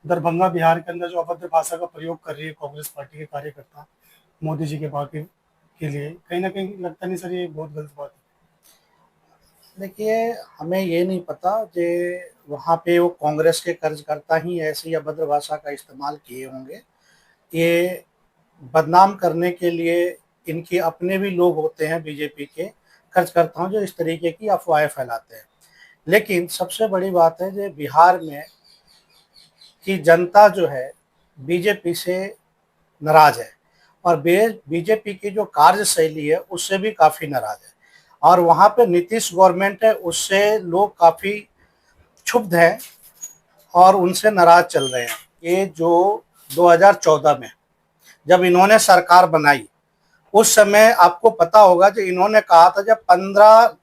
दरभंगा बिहार के अंदर जो अभद्र भाषा का प्रयोग कर रही है कांग्रेस पार्टी के कार्यकर्ता मोदी जी के बाकी के लिए, कहीं ना कहीं लगता नहीं सर ये बहुत गलत बात देखिए, हमें ये नहीं पता कि वहाँ पे वो कांग्रेस के कार्यकर्ता ही ऐसी अभद्र भाषा का इस्तेमाल किए होंगे। ये बदनाम करने के लिए इनके अपने भी लोग होते हैं बीजेपी के कार्यकर्ताओं जो इस तरीके की अफवाहें फैलाते हैं। लेकिन सबसे बड़ी बात है कि बिहार में की जनता जो है बीजेपी से नाराज है और बीजेपी की जो कार्यशैली है उससे भी काफ़ी नाराज है। और वहाँ पे नीतीश गवर्नमेंट है उससे लोग काफ़ी क्षुब्ध हैं और उनसे नाराज चल रहे हैं। ये जो 2014 में जब इन्होंने सरकार बनाई उस समय आपको पता होगा कि इन्होंने कहा था जब 15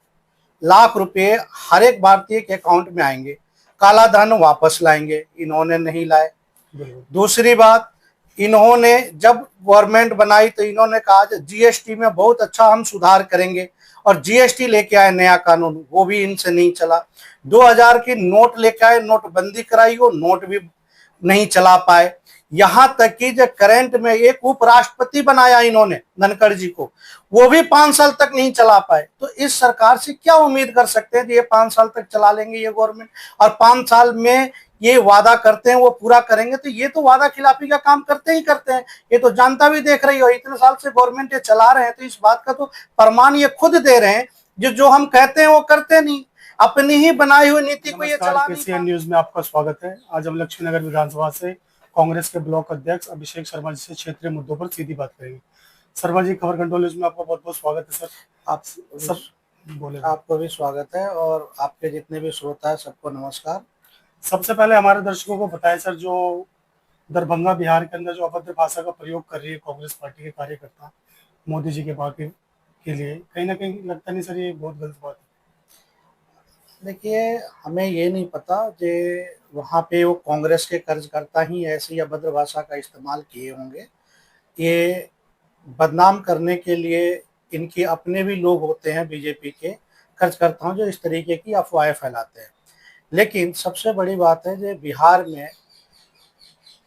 लाख रुपए हर एक भारतीय के अकाउंट में आएंगे, काला धन वापस लाएंगे। इन्होंने नहीं लाए। है। दूसरी बात, इन्होंने जब गवर्नमेंट बनाई तो इन्होंने कहा जीएसटी में बहुत अच्छा हम सुधार करेंगे और जीएसटी लेके आए नया कानून, वो भी इनसे नहीं चला। 2000 की नोट लेके आए, नोटबंदी कराई, वो नोट भी नहीं चला पाए। यहां तक कि जो करंट में एक उपराष्ट्रपति बनाया इन्होंने धनखड़ जी को, वो भी 5 साल तक नहीं चला पाए। तो इस सरकार से क्या उम्मीद कर सकते हैं कि ये 5 साल तक चला लेंगे ये गवर्नमेंट, और 5 साल में ये वादा करते हैं वो पूरा करेंगे? तो ये तो वादा खिलाफी का काम करते ही करते हैं। ये तो जनता भी देख रही हो, इतने साल से गवर्नमेंट ये चला रहे हैं, तो इस बात का तो प्रमाण ये खुद दे रहे हैं। जो हम कहते हैं वो करते नहीं, अपनी ही बनाई हुई नीति को ये चला नहीं केसीएन न्यूज में आपका स्वागत है। आज हम लक्ष्मीनगर विधानसभा से कांग्रेस के ब्लॉक अध्यक्ष अभिषेक शर्मा जी से क्षेत्रीय मुद्दों पर सीधी बात करेंगे। शर्मा जी, खबर कंट्रोल न्यूज में आपका बहुत बहुत स्वागत है सर। आप सब बोले। आपको भी स्वागत है और आपके जितने भी श्रोता है सबको नमस्कार। सबसे पहले हमारे दर्शकों को बताएं सर, जो दरभंगा बिहार के अंदर जो अभद्र भाषा का प्रयोग कर रही है कांग्रेस पार्टी के कार्यकर्ता मोदी जी के बाकी के लिए, कहीं ना कहीं लगता नहीं सर ये बहुत गलत बात देखिए, हमें ये नहीं पता कि वहाँ पे वो कांग्रेस के कार्यकर्ता ही ऐसी अभद्र भाषा का इस्तेमाल किए होंगे। ये बदनाम करने के लिए इनके अपने भी लोग होते हैं बीजेपी के कार्यकर्ताओं जो इस तरीके की अफवाहें फैलाते हैं। लेकिन सबसे बड़ी बात है कि बिहार में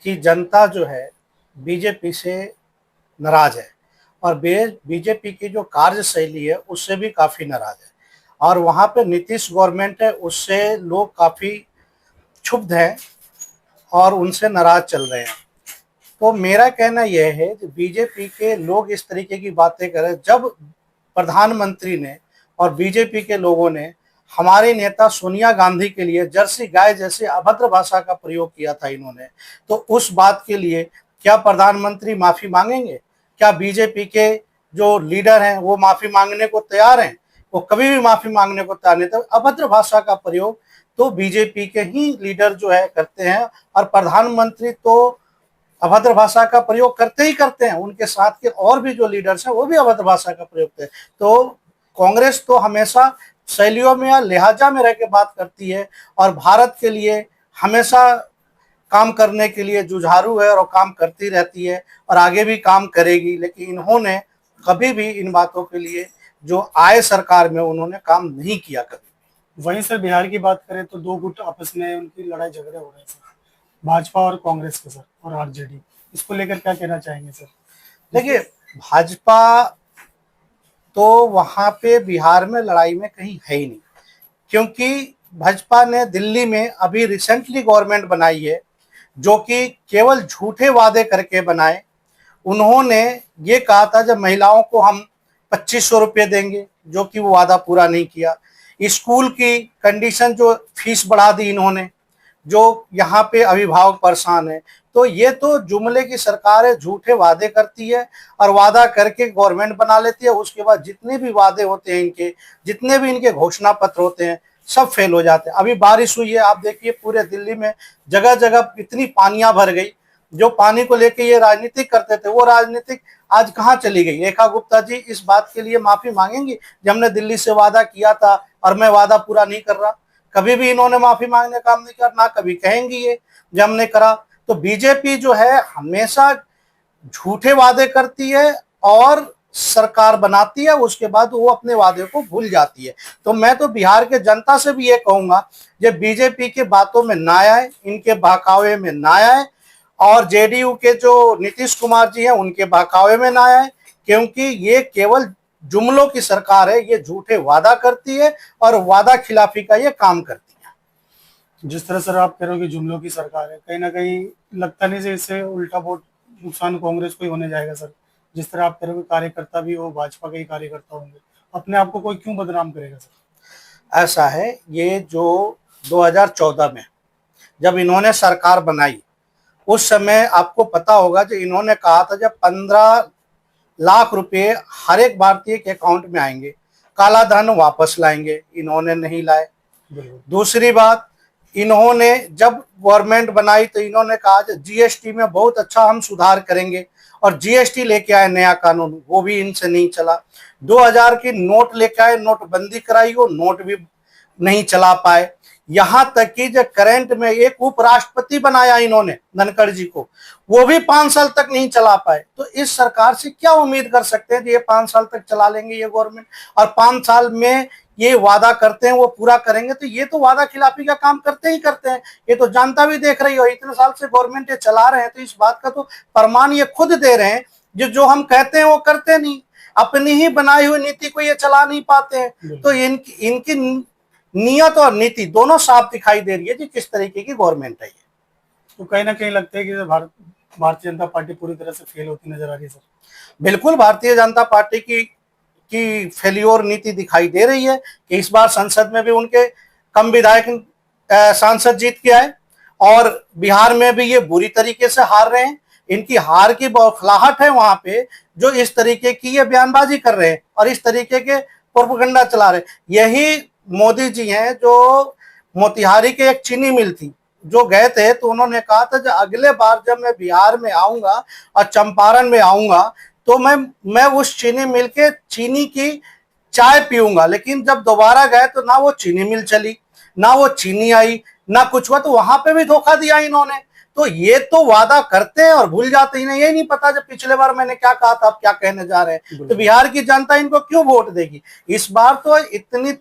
की जनता जो है बीजेपी से नाराज है और बीजेपी की जो कार्यशैली है उससे भी काफ़ी नाराज है। और वहाँ पे नीतीश गवर्नमेंट है उससे लोग काफ़ी क्षुब्ध हैं और उनसे नाराज चल रहे हैं। तो मेरा कहना यह है कि बीजेपी के लोग इस तरीके की बातें करें, जब प्रधानमंत्री ने और बीजेपी के लोगों ने हमारी नेता सोनिया गांधी के लिए जर्सी गाय जैसे अभद्र भाषा का प्रयोग किया था इन्होंने, तो उस बात के लिए क्या प्रधानमंत्री माफी मांगेंगे? क्या बीजेपी के जो लीडर हैं वो माफी मांगने को तैयार हैं? वो कभी भी माफी मांगने को तैयार नहीं। तो अभद्र भाषा का प्रयोग तो बीजेपी के ही लीडर जो है करते हैं और प्रधानमंत्री तो अभद्र भाषा का प्रयोग करते ही करते हैं। उनके साथ के और भी जो लीडर्स हैं वो भी अभद्र भाषा का प्रयोग करते हैं। तो कांग्रेस तो हमेशा शैलियों में या लिहाजा में रह के बात करती है और भारत के लिए हमेशा काम करने के लिए जुझारू है और काम करती रहती है और आगे भी काम करेगी। लेकिन इन्होंने कभी भी इन बातों के लिए जो आए सरकार में उन्होंने काम नहीं किया कभी। वहीं सर बिहार की बात करें तो दो गुट आपस में उनकी लड़ाई झगड़े हो रहे हैं सर, भाजपा और कांग्रेस के सर, और आरजेडी। इसको लेकर क्या कहना चाहेंगे सर? देखिए, भाजपा तो वहां पे बिहार में लड़ाई में कहीं है ही नहीं, क्योंकि भाजपा ने दिल्ली में अभी रिसेंटली गवर्नमेंट बनाई है जो कि केवल झूठे वादे करके बनाए। उन्होंने ये कहा था जब महिलाओं को हम 2500 रुपये देंगे, जो कि वो वादा पूरा नहीं किया। स्कूल की कंडीशन जो फीस बढ़ा दी इन्होंने, जो यहाँ पे अभिभावक परेशान है। तो ये तो जुमले की सरकार है, झूठे वादे करती है और वादा करके गवर्नमेंट बना लेती है। उसके बाद जितने भी वादे होते हैं इनके, जितने भी इनके घोषणा पत्र होते हैं, सब फेल हो जाते हैं। अभी बारिश हुई है, आप देखिए पूरे दिल्ली में जगह जगह इतनी पानियां भर गई। जो पानी को लेके ये राजनीतिक करते थे वो राजनीतिक आज कहाँ चली गई? रेखा गुप्ता जी इस बात के लिए माफी मांगेंगी जब हमने दिल्ली से वादा किया था और मैं वादा पूरा नहीं कर रहा? कभी भी इन्होंने माफी मांगने काम नहीं किया, ना कभी कहेंगी ये जब हमने करा। तो बीजेपी जो है हमेशा झूठे वादे करती है और सरकार बनाती है, उसके बाद वो अपने वादे को भूल जाती है। तो मैं तो बिहार के जनता से भी ये कहूंगा, ये बीजेपी के बातों में ना आए, इनके बहकावे में ना आए, और जेडीयू के जो नीतीश कुमार जी हैं उनके बहकावे में ना आए, क्योंकि ये केवल जुमलों की सरकार है, ये झूठे वादा करती है और वादा खिलाफी का ये काम करती है। जिस तरह सर आप कह रहे हो कि जुमलों की सरकार है, कहीं ना कहीं लगता नहीं से इससे उल्टा वोट नुकसान कांग्रेस को ही होने जाएगा सर। जिस तरह आप कह रहे हो कि कार्यकर्ता भी वो भाजपा के ही कार्यकर्ता होंगे, अपने आप को कोई क्यों बदनाम करेगा सर? ऐसा है, ये जो 2014 में जब इन्होंने सरकार बनाई, उस समय आपको पता होगा जो इन्होंने कहा था जब 15 लाख रुपए हर एक भारतीय के अकाउंट में आएंगे, काला धन वापस लाएंगे, इन्होंने नहीं लाए। दूसरी बात, इन्होंने जब गवर्नमेंट बनाई तो इन्होंने कहा जीएसटी में बहुत अच्छा हम सुधार करेंगे, और जीएसटी लेके आए नया कानून, वो भी इनसे नहीं चला। 2000 की नोट लेके आए, नोटबंदी कराई, वो नोट भी नहीं चला पाए। यहां तक कि जो करंट में एक उपराष्ट्रपति बनाया इन्होंने धनखड़ जी को, वो भी 5 साल तक नहीं चला पाए। तो इस सरकार से क्या उम्मीद कर सकते हैं कि ये 5 साल तक चला लेंगे ये गवर्नमेंट, और 5 साल में ये वादा करते हैं वो पूरा करेंगे? तो ये तो वादा खिलाफी का काम करते ही करते हैं, ये तो जनता भी देख रही हो। इतने साल से गवर्नमेंट ये चला रहे हैं, तो इस बात का तो प्रमाण ये खुद दे रहे हैं। जो हम कहते हैं वो करते नहीं, अपनी ही बनाई हुई नीति को ये चला नहीं पाते हैं। तो इनकी नियत और नीति दोनों साफ दिखाई दे रही है कि किस तरीके की गवर्नमेंट है ये। तो कहीं ना कहीं लगता है कि भारतीय जनता पार्टी पूरी तरह से फेल होती नजर आ रही है सर। बिल्कुल, भारतीय जनता पार्टी की फेल्योर नीति दिखाई दे रही है कि इस बार संसद में भी उनके कम विधायक सांसद जीत के आए, और बिहार में भी ये बुरी तरीके से हार रहे हैं। इनकी हार की बौखलाहट है वहां पे, जो इस तरीके की ये बयानबाजी कर रहे हैं और इस तरीके के प्रोपेगेंडा चला रहे हैं। यही मोदी जी हैं जो मोतिहारी के एक चीनी मिल थी, जो गए थे तो उन्होंने कहा था जो अगले बार जब मैं बिहार में आऊंगा और चंपारण में आऊंगा तो मैं उस चीनी मिल के चीनी की चाय पीऊंगा। लेकिन जब दोबारा गए तो ना वो चीनी मिल चली, ना वो चीनी आई, ना कुछ हुआ। तो वहां पे भी धोखा दिया इन्होंने। तो ये तो वादा करते हैं और भूल जाते हैं, ये नहीं पता जब पिछले बार मैंने क्या कहा था, आप क्या कहने जा रहे हैं। तो बिहार की जनता इनको क्यों वोट देगी? इस बार तो इतनी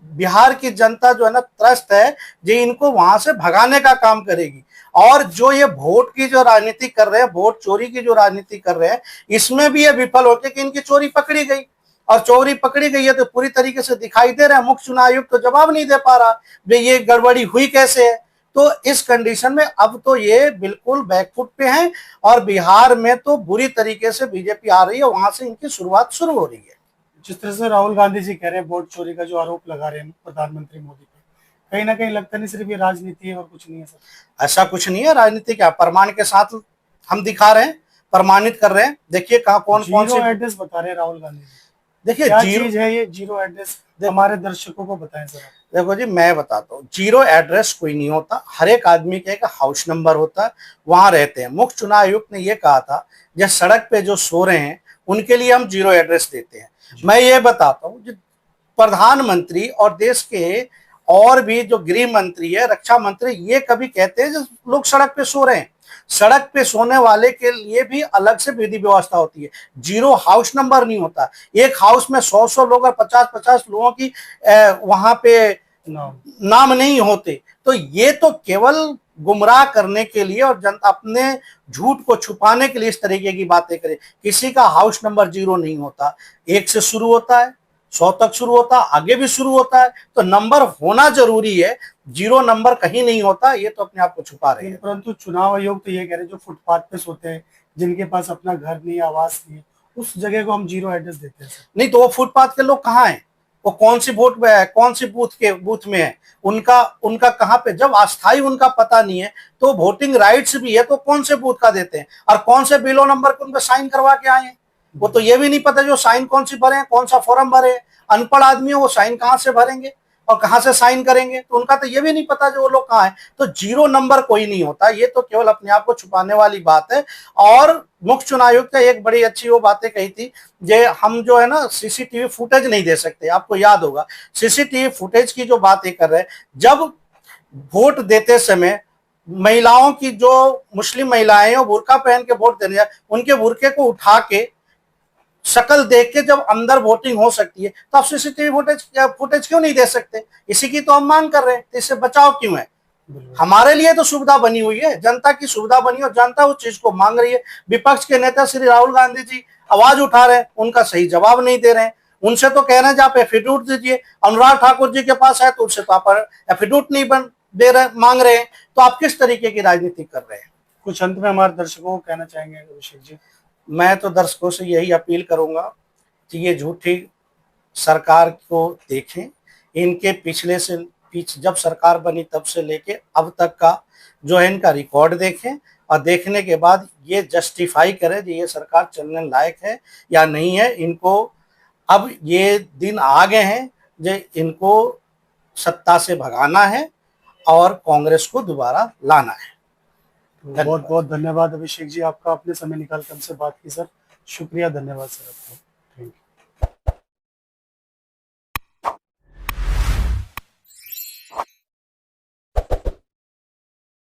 बिहार की जनता जो है ना त्रस्त है, जो इनको वहां से भगाने का काम करेगी। और जो ये वोट की जो राजनीति कर रहे हैं, वोट चोरी की जो राजनीति कर रहे हैं, इसमें भी ये विफल होते कि इनकी चोरी पकड़ी गई, और चोरी पकड़ी गई है तो पूरी तरीके से दिखाई दे रहा है। मुख्य चुनाव आयुक्त तो जवाब नहीं दे पा रहा भाई ये गड़बड़ी हुई कैसे है। तो इस कंडीशन में अब तो ये बिल्कुल बैकफुट पे हैं, और बिहार में तो बुरी तरीके से बीजेपी आ रही है, वहां से इनकी शुरुआत शुरू हो रही है। जिस तरह से राहुल गांधी जी कह रहे हैं वोट चोरी का जो आरोप लगा रहे हैं प्रधानमंत्री मोदी पे, कहीं ना कहीं लगता नहीं सिर्फ ये राजनीति है और कुछ नहीं है सर? ऐसा कुछ नहीं है, राजनीति क्या प्रमाण के साथ हम दिखा रहे हैं, प्रमाणित कर रहे हैं। देखिए कहाँ कौन से एड्रेस बता रहे हैं राहुल गांधी जी। देखिए क्या चीज है ये जीरो एड्रेस, हमारे दर्शकों को बताएं सर। देखो जी, मैं बताता हूँ, जीरो एड्रेस कोई नहीं होता। हर एक आदमी का एक हाउस नंबर होता है, वहां रहते हैं। मुख्य चुनाव आयुक्त ने ये कहा था जो सड़क पे जो सो रहे हैं उनके लिए हम जीरो एड्रेस देते हैं। मैं ये बताता हूँ, प्रधानमंत्री और देश के और भी जो गृह मंत्री है, रक्षा मंत्री, ये कभी कहते हैं जो लोग सड़क पे सो रहे हैं, सड़क पे सोने वाले के लिए भी अलग से विधि व्यवस्था होती है। जीरो हाउस नंबर नहीं होता। एक हाउस में 100 लोग और 50 लोगों की वहां पे नाम नहीं होते। तो ये तो केवल गुमराह करने के लिए और जनता अपने झूठ को छुपाने के लिए इस तरीके की बातें करे। किसी का हाउस नंबर जीरो नहीं होता, 1 से शुरू होता है, 100 तक शुरू होता है, आगे भी शुरू होता है। तो नंबर होना जरूरी है, जीरो नंबर कहीं नहीं होता। ये तो अपने आप को छुपा रहे हैं। परंतु चुनाव आयोग तो ये कह रहे हैं जो फुटपाथ पे सोते हैं, जिनके पास अपना घर नहीं, आवास नहीं, उस जगह को हम जीरो एड्रेस देते हैं। नहीं तो वो फुटपाथ के लोग कहाँ हैं? वो कौन सी वोट में है, कौन सी बूथ में है, उनका कहाँ पे? जब अस्थायी उनका पता नहीं है तो वोटिंग राइट्स भी है तो कौन से बूथ का देते हैं, और कौन से बिलो नंबर को उनका साइन करवा के आए हैं? वो तो ये भी नहीं पता जो साइन कौन सी भरे हैं, कौन सा फॉर्म भरे हैं। अनपढ़ आदमी है, वो साइन कहाँ से भरेंगे और कहाँ से साइन करेंगे? तो उनका तो ये भी नहीं पता जो वो लोग कहाँ हैं। तो जीरो नंबर कोई नहीं होता, ये तो केवल अपने आप को छुपाने वाली बात है। और मुख्य चुनाव आयुक्त ने एक बड़ी अच्छी वो बातें कही थी, जे हम जो है ना सीसीटीवी फुटेज नहीं दे सकते। आपको याद होगा सीसीटीवी फुटेज की जो बातें कर रहे हैं, जब वोट देते समय महिलाओं की, जो मुस्लिम महिलाएं बुर्का पहन के वोट देने जाए, उनके बुर्के को उठा के शक्ल देख के जब अंदर वोटिंग हो सकती है तो आप सीसीटीवी फुटेज क्यों नहीं दे सकते? इसी की तो हम मांग कर रहे हैं, तो इससे बचाव क्यों है? हमारे लिए तो सुविधा बनी हुई है, जनता की सुविधा बनी और जनता उस चीज को मांग रही है। विपक्ष के नेता श्री राहुल गांधी जी आवाज उठा रहे हैं, उनका सही जवाब नहीं दे रहे हैं। उनसे तो कह रहे हैं कि आप एफिडेविट दीजिए, अनुराग ठाकुर जी के पास है तो उनसे तो आप एफिडेविट नहीं बन दे रहे, मांग रहे हैं। तो आप किस तरीके की राजनीति कर रहे हैं? कुछ अंत में हमारे दर्शकों को कहना चाहेंगे अभिषेक जी? मैं तो दर्शकों से यही अपील करूंगा कि ये झूठी सरकार को देखें, इनके पिछले से जब सरकार बनी तब से लेके अब तक का जो है इनका रिकॉर्ड देखें और देखने के बाद ये जस्टिफाई करें कि ये सरकार चलने लायक है या नहीं है। इनको अब ये दिन आ गए हैं जो इनको सत्ता से भगाना है और कांग्रेस को दोबारा लाना है। बहुत बहुत धन्यवाद अभिषेक जी, आपका अपने समय निकाल कर हमसे बात की सर। शुक्रिया, धन्यवाद सर आपको।